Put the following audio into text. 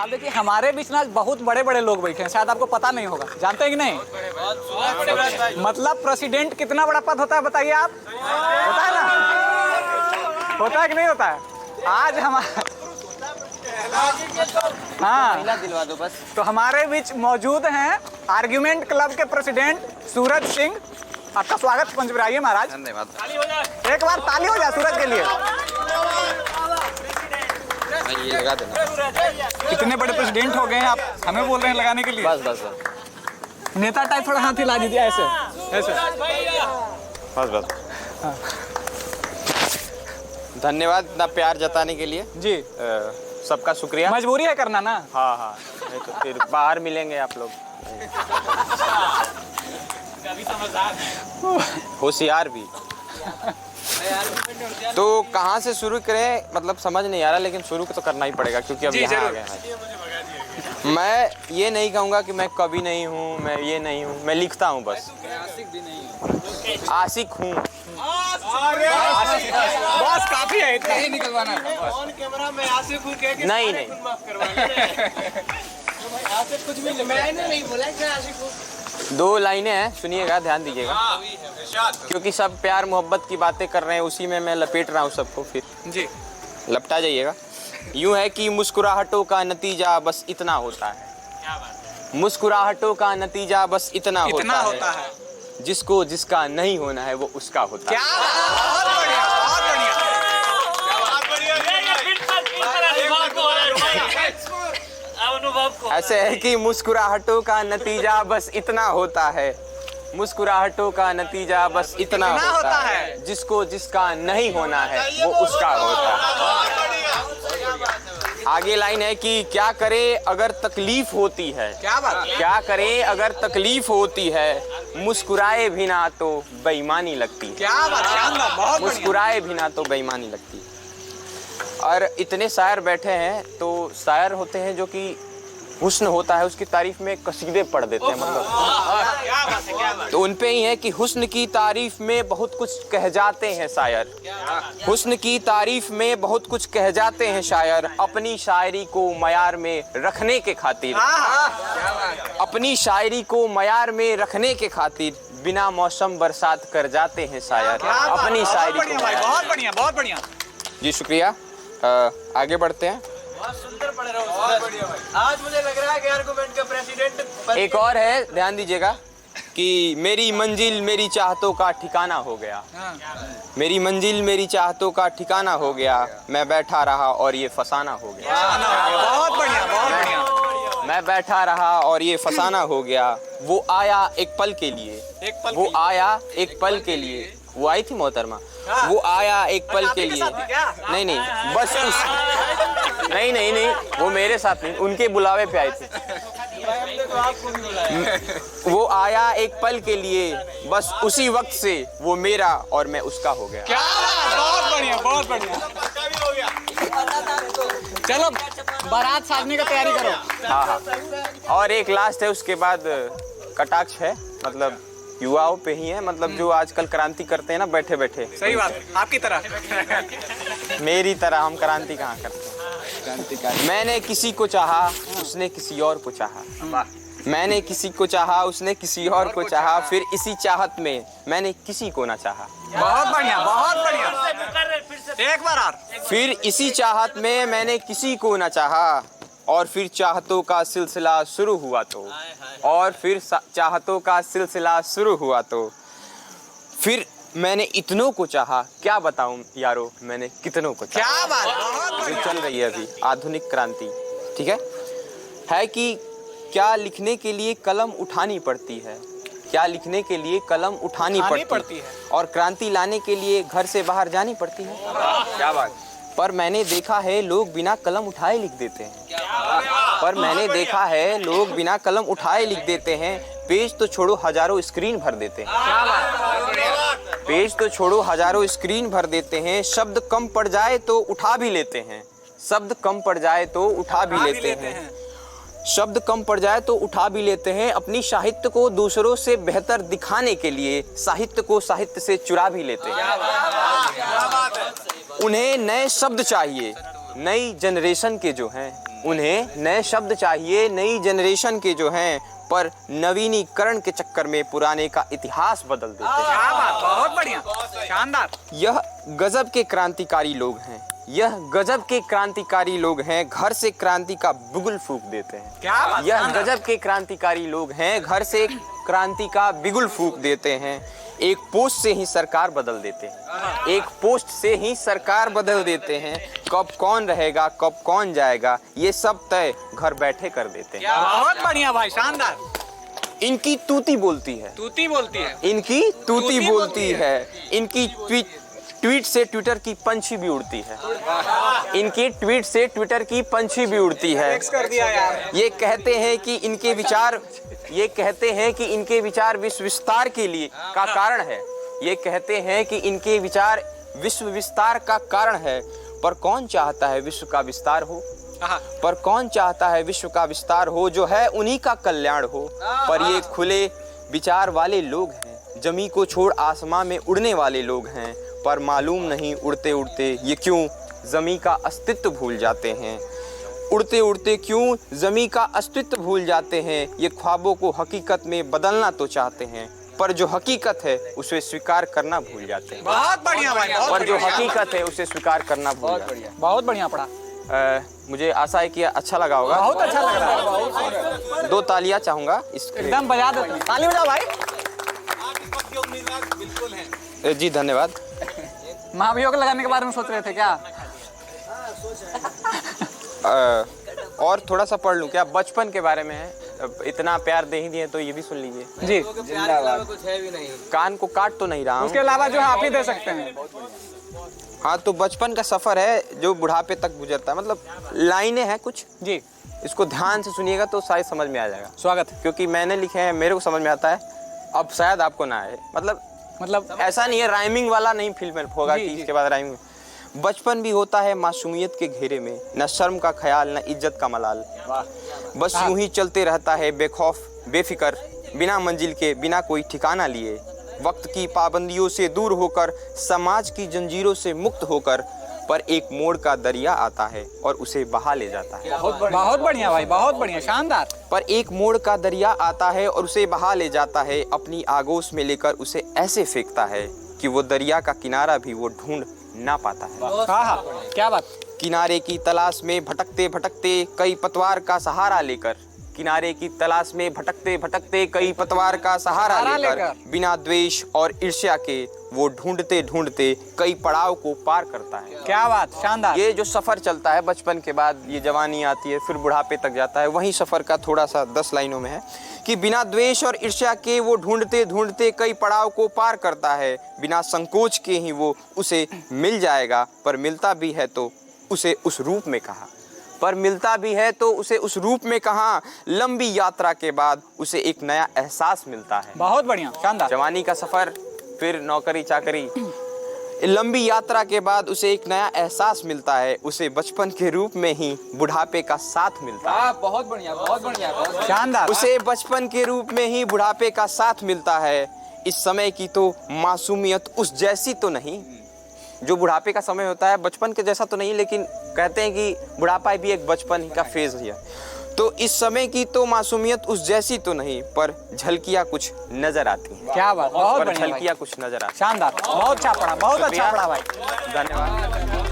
आप देखिए हमारे बीच ना बहुत बड़े बड़े लोग बैठे हैं, शायद आपको पता नहीं होगा, जानते हैं कि नहीं? मतलब प्रेसिडेंट कितना बड़ा पद होता है बताइए आप? होता है ना? होता है कि नहीं होता है? आज हम हाँ दिलवा दो बस। तो हमारे बीच मौजूद हैं आर्ग्यूमेंट क्लब के प्रेसिडेंट सूरज सिंह। आपका स्वागत मंच पर, आइए महाराज। धन्यवाद। एक बार ताली हो जाए सूरज के लिए। ये लगा देना। इतने बड़े प्रेसिडेंट हो गए हैं, आप हमें बोल रहे हैं लगाने के लिए? बस बस बस नेता टाइप थोड़ा हाथ हिला दीजिए, ऐसे ऐसे। बस बस। धन्यवाद इतना प्यार जताने के लिए जी। सबका शुक्रिया। मजबूरी है करना ना। हाँ हाँ, नहीं तो फिर बाहर मिलेंगे आप लोग। होशियार भी। तो कहाँ से शुरू करें, मतलब समझ नहीं आ रहा, लेकिन शुरू तो करना ही पड़ेगा क्योंकि अब यहाँ आ गए हैं। मैं ये नहीं कहूँगा कि मैं कवि नहीं हूँ, मैं ये नहीं हूँ, मैं लिखता हूँ बस। आशिक हूँ। बस काफी है, इतना ही निकलवाना है। ऑन कैमरा में आसिफ हूं कह के नहीं नहीं, माफ करवाना। आसिफ कुछ भी मैंने नहीं बोला कि आसिफ हूं। 2 लाइनें हैं, सुनिएगा, ध्यान दीजिएगा, क्योंकि सब प्यार मोहब्बत की बातें कर रहे हैं, उसी में मैं लपेट रहा हूँ सबको, फिर जी लपटा जाइएगा। यूं है कि मुस्कुराहटों का नतीजा बस इतना होता है। मुस्कुराहटों का नतीजा बस इतना होता है। जिसको जिसका नहीं होना है वो उसका होता है। क्या बहुत बढ़िया, बहुत बढ़िया। ऐसे है कि मुस्कुराहटों का नतीजा बस इतना होता है। मुस्कुराहटों का नतीजा बस इतना होता है। जिसको जिसका नहीं होना है वो उसका होता है। आगे लाइन है कि क्या करे अगर तकलीफ होती है। क्या बात? क्या करे अगर तकलीफ होती है, मुस्कुराए भी ना तो बेईमानी लगती है। क्या बात, शानदार, बहुत बढ़िया। मुस्कुराए भी ना तो बेईमानी लगती है। और इतने शायर बैठे हैं, तो शायर होते हैं जो कि हुस्न होता है उसकी तारीफ में कसीदे पढ़ देते हैं, मतलब तो उन पे ही है कि हुस्न की तारीफ में बहुत कुछ कह जाते हैं शायर। हुस्न की तारीफ में बहुत कुछ कह जाते हैं शायर, अपनी शायरी को मयार में रखने के खातिर। अपनी शायरी को मयार में रखने के खातिर बिना मौसम बरसात कर जाते हैं शायर। अपनी शायरी को बहुत बढ़िया, बहुत बढ़िया। जी शुक्रिया। आगे बढ़ते हैं। बहुत सुंदर पढ़ रहे हो। आज मुझे लग रहा है कि आर्गुमेंट का प्रेसिडेंट एक और है, ध्यान दीजिएगा कि मेरी मंजिल मेरी चाहतों का ठिकाना हो गया। मेरी मंजिल मेरी चाहतों का ठिकाना हो गया, मैं बैठा रहा और ये फसाना हो गया। बहुत बढ़िया, बहुत बढ़िया। मैं बैठा रहा और ये फसाना हो गया। वो आया एक पल के लिए, वो आया एक पल के लिए। वो आई थी मोहतरमा, वो आया एक पल के लिए। नहीं नहीं, बस उस नहीं नहीं नहीं, वो मेरे साथ नहीं, उनके बुलावे पे आए थे। वो आया एक पल के लिए, बस उसी वक्त से वो मेरा और मैं उसका हो गया। क्या बात, बहुत बढ़िया, बहुत बढ़िया। चलो बारात साजने का तैयारी करो। हाँ हाँ, और एक लास्ट है, उसके बाद कटाक्ष है, मतलब युवाओं पे ही है, मतलब जो आजकल क्रांति करते हैं ना बैठे बैठे। सही बात, आपकी तरह। मेरी तरह हम क्रांति कहाँ करते हैं। मैंने किसी को चाहा, उसने किसी और को चाहा। मैंने किसी को चाहा, उसने किसी और को चाहा, फिर इसी चाहत में मैंने किसी को ना चाहा। बहुत बढ़िया, बहुत बढ़िया। एक बार और। फिर इसी चाहत में मैंने किसी को ना चाहा, और फिर चाहतों का सिलसिला शुरू हुआ तो, और फिर चाहतों का सिलसिला शुरू हुआ तो, फिर मैंने इतनों को चाहा, क्या बताऊं यारो मैंने कितनों को चाहा। क्या बात, जो चल रही है अभी आधुनिक क्रांति, ठीक है कि क्या लिखने के लिए कलम उठानी पड़ती है, क्या लिखने के लिए कलम उठानी पड़ती है, और क्रांति लाने के लिए घर से बाहर जानी पड़ती है। क्या बात। पर मैंने देखा है लोग बिना कलम उठाए लिख देते हैं। पर मैंने देखा है लोग बिना कलम उठाए लिख देते हैं। पेज तो छोड़ो हजारों स्क्रीन भर देते हैं। पेज तो छोड़ो हजारों स्क्रीन भर देते हैं। शब्द कम पड़ जाए तो उठा भी लेते हैं। शब्द कम पड़ जाए तो उठा भी लेते हैं। शब्द कम पड़ जाए तो उठा भी लेते हैं। अपनी साहित्य को दूसरों से बेहतर दिखाने के लिए साहित्य को साहित्य से चुरा भी लेते हैं। उन्हें नए शब्द चाहिए, नई जनरेशन के जो हैं उन्हें नए शब्द चाहिए, नई जनरेशन के जो हैं, पर नवीनीकरण के चक्कर में पुराने का इतिहास बदल देते हैं। क्या बात, बहुत बढ़िया, शानदार। यह गजब के क्रांतिकारी लोग हैं, यह गजब के क्रांतिकारी लोग हैं, घर से क्रांति का बिगुल फूंक देते हैं। क्या बात, यह शानदार। गजब के क्रांतिकारी लोग हैं, घर से क्रांति का बिगुल फूंक देते हैं। एक पोस्ट से ही सरकार बदल देते हैं, एक पोस्ट से ही सरकार बदल देते हैं। कब कौन रहेगा, कब कौन जाएगा, ये सब तय घर बैठे कर देते हैं। बहुत बढ़िया भाई, शानदार। इनकी तूती बोलती है, तूती बोलती है, इनकी तूती बोलती है। इनकी ट्वीट से ट्विटर की पंछी भी उड़ती है, इनकी ट्वीट से ट्विटर की पंछी भी उड़ती है। कर दिया यार। ये कहते हैं कि इनके विचार विश्व विस्तार के लिए का कारण है। ये कहते हैं कि इनके विचार विश्व विस्तार का कारण है। पर कौन चाहता है विश्व का विस्तार हो? पर कौन चाहता है विश्व का विस्तार हो? जो है उन्हीं का कल्याण हो। पर ये खुले विचार वाले लोग हैं, जमी को छोड़ आसमां में उड़ने वाले लोग हैं। पर मालूम नहीं उड़ते उड़ते ये क्यों जमी का अस्तित्व भूल जाते हैं। उड़ते उड़ते क्यों जमी का अस्तित्व भूल जाते हैं। ये ख्वाबों को हकीकत में बदलना तो चाहते हैं, पर जो हकीकत है उसे स्वीकार करना भूल जाते हैं। बहुत बढ़िया भाई, पर जो हकीकत है उसे स्वीकार करना भूल जाते हैं। बहुत बढ़िया पढ़ा। मुझे आशा है कि अच्छा लगा होगा। बहुत अच्छा लग रहा है। 2 तालियां चाहूंगा इसके एकदम बजा देते हैं, ताली बजाओ भाई। जी धन्यवाद। महाभियोग लगाने के बारे में सोच रहे थे क्या? और थोड़ा सा पढ़ लूं क्या? बचपन के बारे में है, इतना प्यार दे ही दिए तो ये भी सुन लीजिए। जी, कुछ है भी नहीं। कान को काट तो नहीं रहा हूं। उसके अलावा जो है आप ही दे सकते हैं। हाँ, तो बचपन का सफर है जो बुढ़ापे तक गुजरता है, मतलब लाइनें हैं कुछ। जी, इसको ध्यान से सुनिएगा तो शायद समझ में आ जाएगा। स्वागत। क्योंकि मैंने लिखे हैं, मेरे को समझ में आता है, अब शायद आपको ना आए। मतलब ऐसा नहीं है, राइमिंग वाला नहीं फील में होगा कि इसके बाद राइमिंग। बचपन भी होता है मासूमियत के घेरे में, न शर्म का ख्याल न इज्जत का मलाल। बस यूं ही चलते रहता है बेखौफ बेफिक्र, बिना मंजिल के बिना कोई ठिकाना लिए। वक्त की पाबंदियों से दूर होकर, समाज की जंजीरों से मुक्त होकर, पर एक मोड़ का दरिया आता है और उसे बहा ले जाता है। बहुत बढ़िया भाई, बहुत बढ़िया, शानदार। पर एक मोड़ का दरिया आता है और उसे बहा ले जाता है, अपनी आगोश में लेकर उसे ऐसे फेंकता है कि वो दरिया का किनारा भी वो ढूंढ ना पाता है। हाँ, क्या बात। किनारे की तलाश में भटकते भटकते कई पतवार का सहारा लेकर, किनारे की तलाश में भटकते भटकते कई पतवार का सहारा लेकर, बिना द्वेष और ईर्ष्या के वो ढूंढते ढूंढते कई पड़ाव को पार करता है। क्या बात, शानदार। ये जो सफर चलता है बचपन के बाद, ये जवानी आती है, फिर बुढ़ापे तक जाता है, वही सफर का थोड़ा सा 10 लाइनों में है कि बिना द्वेष और ईर्ष्या के वो ढूंढते ढूंढते कई पड़ाव को पार करता है। बिना संकोच के ही वो उसे मिल जाएगा, पर मिलता भी है तो उसे उस रूप में कहा, पर मिलता भी है तो उसे उस रूप में कहा। लंबी यात्रा के बाद उसे एक नया एहसास मिलता है। बहुत बढ़िया, शानदार। जवानी का सफर, फिर नौकरी चाकरी, लंबी यात्रा के बाद उसे एक नया एहसास मिलता है। उसे बचपन के रूप में ही बुढ़ापे का साथ मिलता है। बहुत बढ़िया, बहुत बढ़िया, बहुत शानदार। उसे बचपन के रूप में ही बुढ़ापे का साथ मिलता है। इस समय की तो मासूमियत उस जैसी तो नहीं, जो बुढ़ापे का समय होता है बचपन के जैसा तो नहीं, लेकिन कहते हैं कि बुढ़ापा भी एक बचपन का फेज है। तो इस समय की तो मासूमियत उस जैसी तो नहीं, पर झलकियां कुछ नजर आती हैं। क्या बात, बहुत पर बढ़िया, झलकियां कुछ नजर आती हैं। शानदार। बहुत अच्छा पढ़ा, बहुत अच्छा पढ़ा भाई। धन्यवाद।